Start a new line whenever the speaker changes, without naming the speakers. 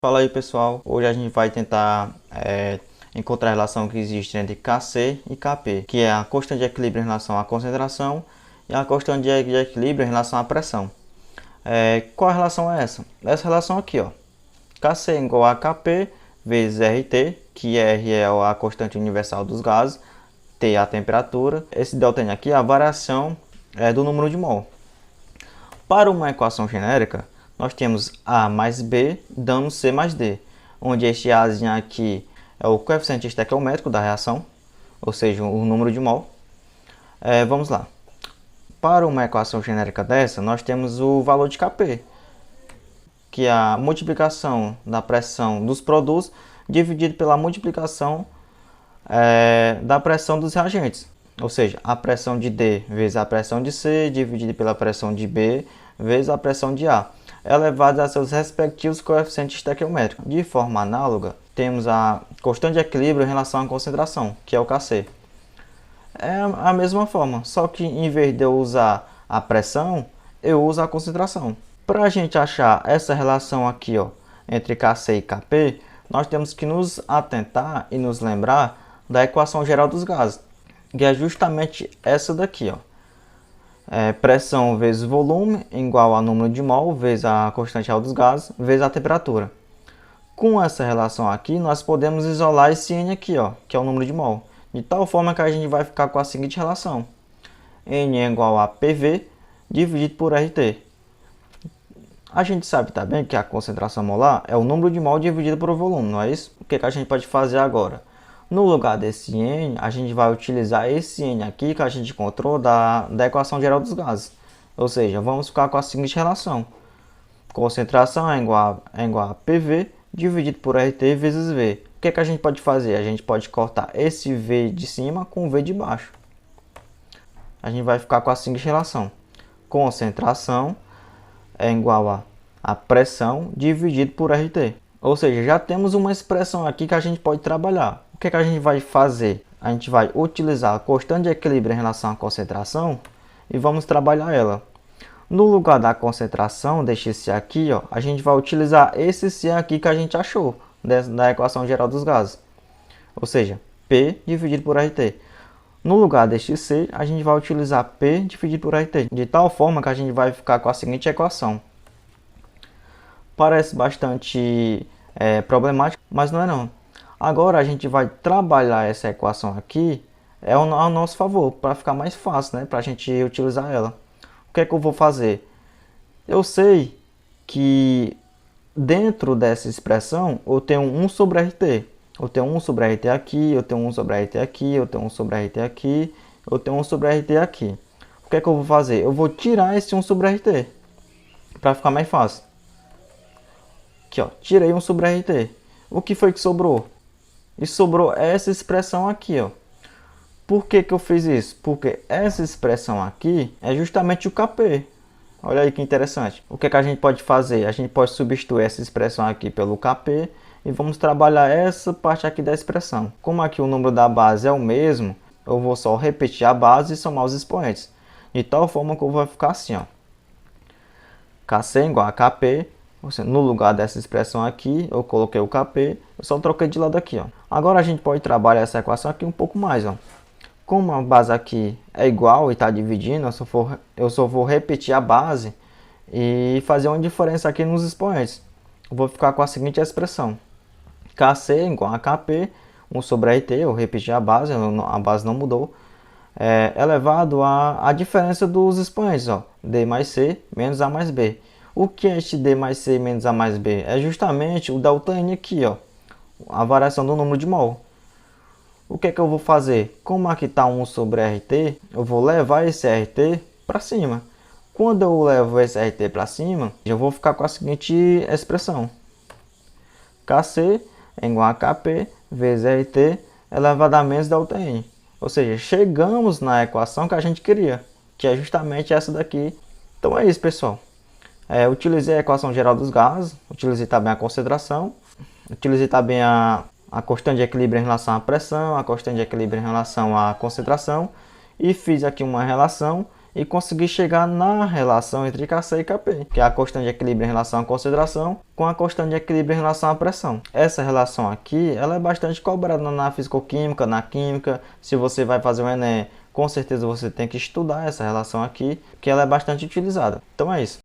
Fala aí pessoal, hoje a gente vai tentar encontrar a relação que existe entre Kc e Kp, que é a constante de equilíbrio em relação à concentração e a constante de equilíbrio em relação à pressão. Qual a relação é essa? Essa relação aqui, ó, Kc é igual a Kp vezes Rt, que R é a constante universal dos gases, T é a temperatura, esse ΔN aqui é a variação do número de mol. Para uma equação genérica, nós temos A mais B dando C mais D, onde este Azinho aqui é o coeficiente estequiométrico da reação, ou seja, o número de mol. Vamos lá. Para uma equação genérica dessa, nós temos o valor de Kp, que é a multiplicação da pressão dos produtos dividido pela multiplicação da pressão dos reagentes. Ou seja, a pressão de D vezes a pressão de C dividida pela pressão de B vezes a pressão de A, elevado a seus respectivos coeficientes estequiométricos. De forma análoga, temos a constante de equilíbrio em relação à concentração, que é o Kc. É a mesma forma, só que em vez de eu usar a pressão, eu uso a concentração. Para a gente achar essa relação aqui, ó, entre Kc e Kp, nós temos que nos atentar e nos lembrar da equação geral dos gases, que é justamente essa daqui, ó. Pressão vezes volume igual a número de mol vezes a constante geral dos gases vezes a temperatura. Com essa relação aqui, nós podemos isolar esse N aqui, ó, que é o número de mol, de tal forma que a gente vai ficar com a seguinte relação: N é igual a PV dividido por RT. A gente sabe também que a concentração molar é o número de mol dividido por volume, não é isso? O que a gente pode fazer agora? No lugar desse N, a gente vai utilizar esse N aqui que a gente encontrou da equação geral dos gases. Ou seja, vamos ficar com a seguinte relação: concentração é igual a PV dividido por RT vezes V. O que a gente pode fazer? A gente pode cortar esse V de cima com o V de baixo. A gente vai ficar com a seguinte relação: concentração é igual a pressão dividido por RT. Ou seja, já temos uma expressão aqui que a gente pode trabalhar. O que a gente vai fazer? A gente vai utilizar a constante de equilíbrio em relação à concentração e vamos trabalhar ela. No lugar da concentração, deste C aqui, ó, a gente vai utilizar esse C aqui que a gente achou da equação geral dos gases. Ou seja, P dividido por RT. No lugar deste C, a gente vai utilizar P dividido por RT, de tal forma que a gente vai ficar com a seguinte equação. Parece bastante problemático, mas não é não. Agora a gente vai trabalhar essa equação aqui ao nosso favor, para ficar mais fácil, né, para a gente utilizar ela. O que é que eu vou fazer? Eu sei que dentro dessa expressão eu tenho 1 sobre RT. Eu tenho 1 sobre RT aqui, eu tenho 1 sobre RT aqui, eu tenho 1 sobre RT aqui, eu tenho 1 sobre RT aqui. O que é que eu vou fazer? Eu vou tirar esse 1 sobre RT, para ficar mais fácil. Aqui, ó, tirei 1 sobre RT. O que foi que sobrou? E sobrou essa expressão aqui, ó. Por que eu fiz isso? Porque essa expressão aqui é justamente o Kp. Olha aí que interessante. O que a gente pode fazer? A gente pode substituir essa expressão aqui pelo Kp e vamos trabalhar essa parte aqui da expressão. Como aqui o número da base é o mesmo, eu vou só repetir a base e somar os expoentes. De tal forma que eu vou ficar assim, ó. Kc igual a Kp. No lugar dessa expressão aqui, eu coloquei o Kp, eu só troquei de lado aqui, ó. Agora a gente pode trabalhar essa equação aqui um pouco mais, ó. Como a base aqui é igual e está dividindo, eu só vou repetir a base e fazer uma diferença aqui nos expoentes. Eu vou ficar com a seguinte expressão: Kc igual a Kp, 1 sobre RT, eu repeti a base não mudou, elevado a diferença dos expoentes, ó, D mais C menos A mais B. O que é este D mais C menos A mais B? É justamente o ΔN aqui, ó, a variação do número de mol. O que é que eu vou fazer? Como aqui está 1 sobre RT, eu vou levar esse RT para cima. Quando eu levo esse RT para cima, eu vou ficar com a seguinte expressão: Kc é igual a Kp vezes RT elevado a menos ΔN. Ou seja, chegamos na equação que a gente queria, que é justamente essa daqui. Então é isso, pessoal. Utilizei a equação geral dos gases, utilizei também a concentração, utilizei também a constante de equilíbrio em relação à pressão, a constante de equilíbrio em relação à concentração, e fiz aqui uma relação e conseguir chegar na relação entre Kc e Kp, que é a constante de equilíbrio em relação à concentração com a constante de equilíbrio em relação à pressão. Essa relação aqui, ela é bastante cobrada na fisicoquímica, na química. Se você vai fazer o Enem, com certeza você tem que estudar essa relação aqui, que ela é bastante utilizada. Então é isso.